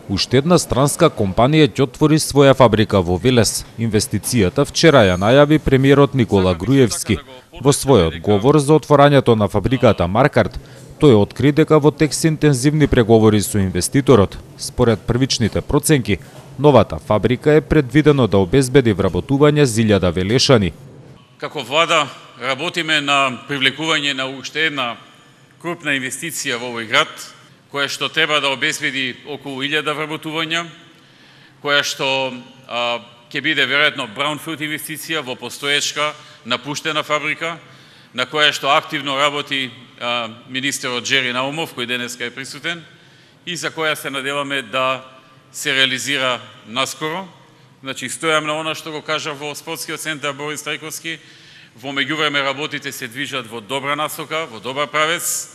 Уште една странска компанија ќе отвори своја фабрика во Велес. Инвестицијата вчера ја најави премиерот Никола Груевски. Во својот говор за отворањето на фабриката Маркарт, тој откри дека во тек се интензивни преговори со инвеститорот. Според првичните проценки, новата фабрика е предвидено да обезбеди вработување 1000 велешани. Како влада работиме на привлекување на уште една крупна инвестиција во овој град, која што треба да обезбеди околу 1000 вработувања, која што ќе биде веројатно браунфилд инвестиција во постоечка напуштена фабрика, на која што активно работи министерот Джери Наумов, кој денеска е присутен, и за која се надеваме да се реализира наскоро. Значи, стојам на она што го кажа во спортскиот центар Борис Трајковски, во меѓувреме работите се движат во добра насока, во добар правец.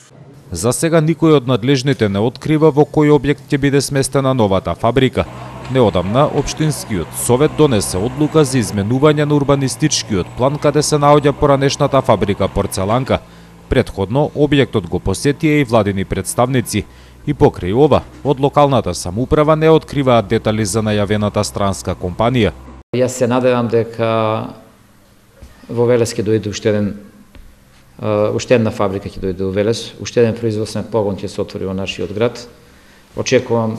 За сега никој од надлежните не открива во кој објект ќе биде сместена новата фабрика. Неодамна, Општинскиот совет донесе одлука за изменување на урбанистичкиот план каде се наоѓа поранешната фабрика Порцеланка. Претходно, објектот го посетија и владини представници. И покрај ова, од локалната самоуправа не откриваат детали за најавената странска компанија. Јас се надевам дека во Велес ќе дојде уште една фабрика ќе дојде во Велес, уште еден производствен погон ќе се отвори во нашиот град. Очекувам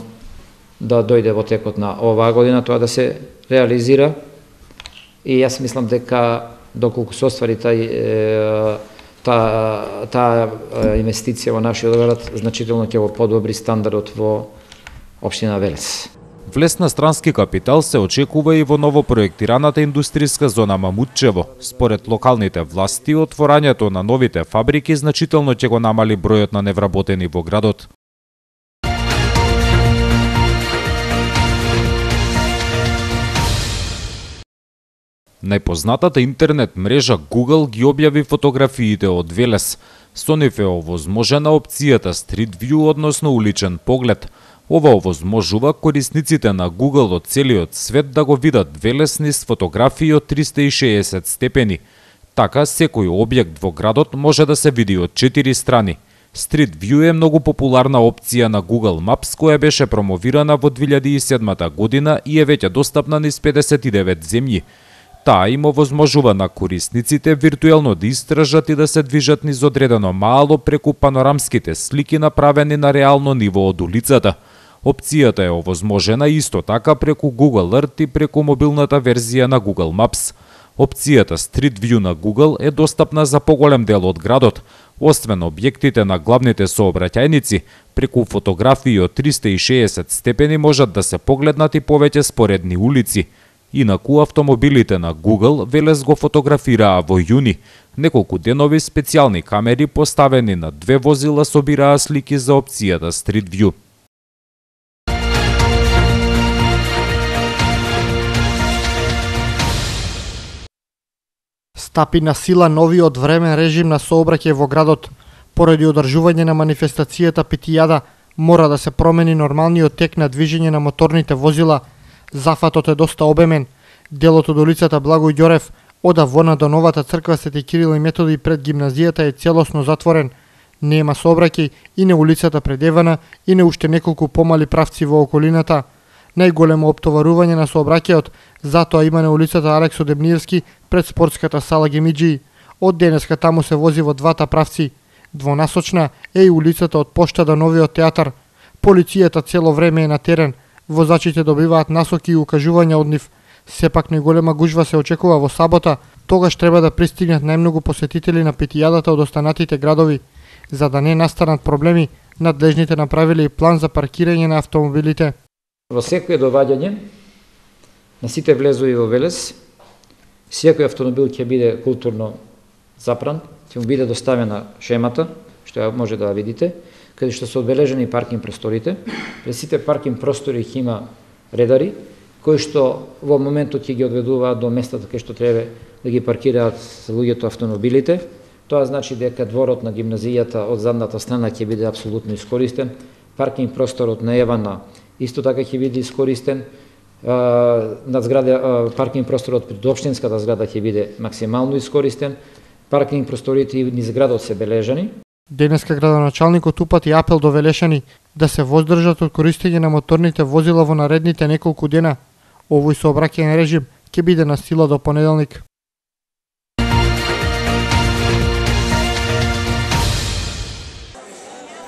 да дојде во текот на оваа година тоа да се реализира. И јас мислам дека доколку се оствари таа инвестиција во нашиот град, значително ќе го подобри стандардот во општина Велес. Влез на странски капитал се очекува и во новопроектираната индустријска зона Мамутчево. Според локалните власти, отворањето на новите фабрики значително ќе го намали бројот на невработени во градот. Најпознатата интернет мрежа Google ги објави фотографиите од Велес. Со нив е овозможена опцијата Street View, односно уличен поглед. Ова овозможува корисниците на Google од целиот свет да го видат Велес низ фотографии од 360 степени. Така, секој објект во градот може да се види од 4 страни. Street View е многу популарна опција на Google Maps која беше промовирана во 2007 година и е веќе достапна низ 59 земји. Таа им овозможува на корисниците виртуелно да истражат и да се движат низ одредено мало преку панорамските слики направени на реално ниво од улицата. Опцијата е овозможена исто така преку Google Earth и преку мобилната верзија на Google Maps. Опцијата Street View на Google е достапна за поголем дел од градот, освен објектите на главните сообраќајници, преку фотографии од 360 степени можат да се погледнат и повеќе споредни улици. Инаку автомобилите на Google Велес го фотографираа во јуни. Неколку денови специјални камери поставени на 2 возила собираа слики за опцијата Street View. Стапи на сила новиот времен режим на сообраќај во градот. Поради одржување на манифестацијата Петијада, мора да се промени нормалниот тек на движење на моторните возила. Зафатот е доста обемен. Делот од улицата Благој Ѓорев одавона до новата црква Свети Кирил и Методи пред гимназијата е целосно затворен. Нема сообраќај и на улицата пред Евана и на уште неколку помали правци во околината. Најголемо оптоварување на сообраќајот затоа има на улицата Алексо Демниевски пред спортската сала Гемиџи. Од денеска таму се вози во двата правци. Двонасочна е и улицата од Пошта до Новиот театар. Полицијата цело време е на терен. Возачите добиваат насоки и укажувања од нив. Сепак најголема гужва се очекува во сабота, тогаш треба да пристигнат најмногу посетители на Петијадата од останатите градови. За да не настанат проблеми, надлежните направиле и план за паркирање на автомобилите. Во секое доваѓање на сите влезови во Велес, секој автомобил ќе биде културно запран, ќе му биде доставена шемата, што ја може да ја видите, каде што се одбележени паркинг просторите. Пред сите паркинг простори ќе има редари, кои што во моментот ќе ги одведуваат до местата кај што треба да ги паркираат луѓето автомобилите. Тоа значи дека дворот на гимназијата од задната страна ќе биде апсолутно искористен, паркинг просторот на Евана исто така ќе биде искористен, паркинг просторот пред општинската зграда ќе биде максимално искористен, паркинг просторите низ градот се бележани. Денеска градоначалникот упати апел до Велешани да се воздржат од користење на моторните возила во наредните неколку дена. Овој сообраќајен режим ќе биде на сила до понеделник.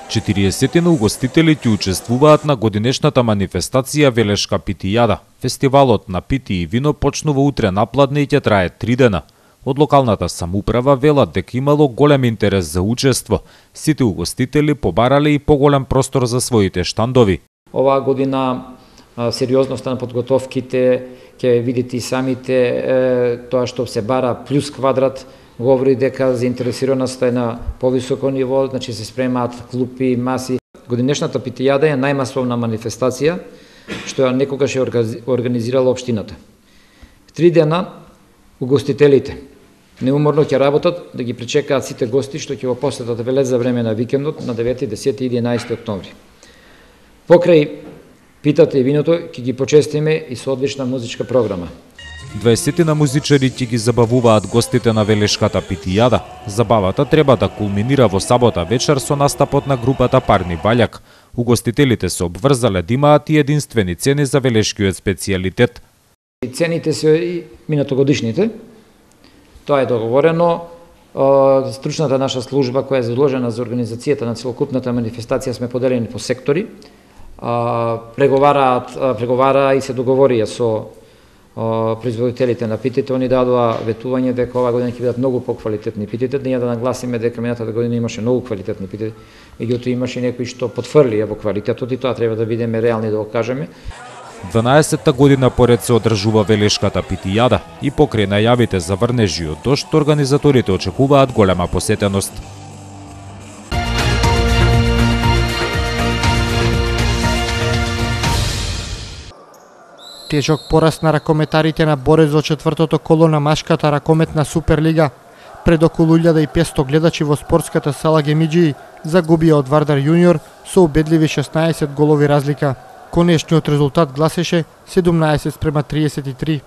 Четириесетина угостители ќе учествуваат на годинешната манифестација Велешка питијада. Фестивалот на пити и вино почнува утре напладне и ќе трае 3 дена. Од локалната самоуправа велат дека имало голем интерес за учество. Сите угостители побарале и поголем простор за своите штандови. Оваа година сериозноста на подготовките ќе видите и самите тоа што се бара плюс квадрат говори дека заинтересираноста е на повисоко ниво, значи се спремаат клупи, маси. Годинешната питијада е најмасовна манифестација што ја некогаш е организирала општината. 3 дена угостителите неуморно ќе работат да ги пречекаат сите гости што ќе го посетат Велес за време на викендот на 9, 10 и 11 октомври. Покрај питата и виното ќе ги почестиме и со одлична музичка програма. 20 на музичари ќе ги забавуваат гостите на Велешката питијада. Забавата треба да кулминира во сабота вечер со настапот на групата Парни Балјак. Угостителите се обврзале да имаат и единствени цени за велешкиот специјалитет. Цените се и минатогодишните. Тоа е договорено. Стручната наша служба која е задолжена за организацијата на целокупната манифестација сме поделени по сектори. Преговара и се договорија со производителите на питите. Они дадоа ветување дека оваа година ќе бидат многу поквалитетни питите. Ние да нагласиме дека минатата година имаше многу квалитетни питите. Меѓутоа имаше некои што потврдија во квалитетот и тоа треба да бидеме реални да го кажеме. 12-та година поред се одржува Велешката питијада и покрај најавите за врнежи од дожд, организаторите очекуваат голема посетеност. Тежок пораст на ракометарите на Борец во четвртото коло на машката ракометна Суперлига. Пред околу 1500 гледачи во спортската сала Гемиџии загубија од Вардар Јуниор со убедливи 16 голови разлика. Конечниот резултат гласеше 17:33.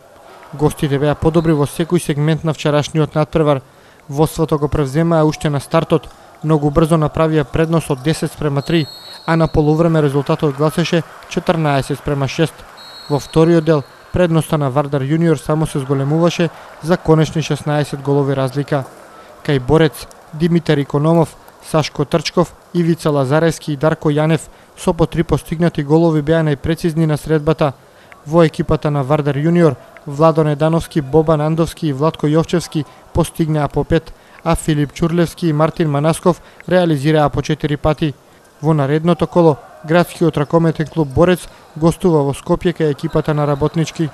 Гостите беа подобри во секој сегмент на вчерашниот натпревар. Водството го превземаа уште на стартот, многу брзо направија предност од 10:3, а на полувреме резултатот гласеше 14:6. Во вториот дел, предноста на Вардар Јуниор само се зголемуваше за конечни 16 голови разлика. Кај Борец, Димитар Икономов, Сашко Трчков, Ивица Лазарески и Дарко Јанев со по 3 постигнати голови беа најпрецизни на средбата. Во екипата на Вардар Јуниор, Владо Недановски, Бобан Андовски и Владко Јовчевски постигнаа по 5, а Филип Чурлевски и Мартин Манасков реализираа по 4 пати. Во наредното коло, градскиот ракометен клуб Борец гостува во Скопје кај екипата на Работнички.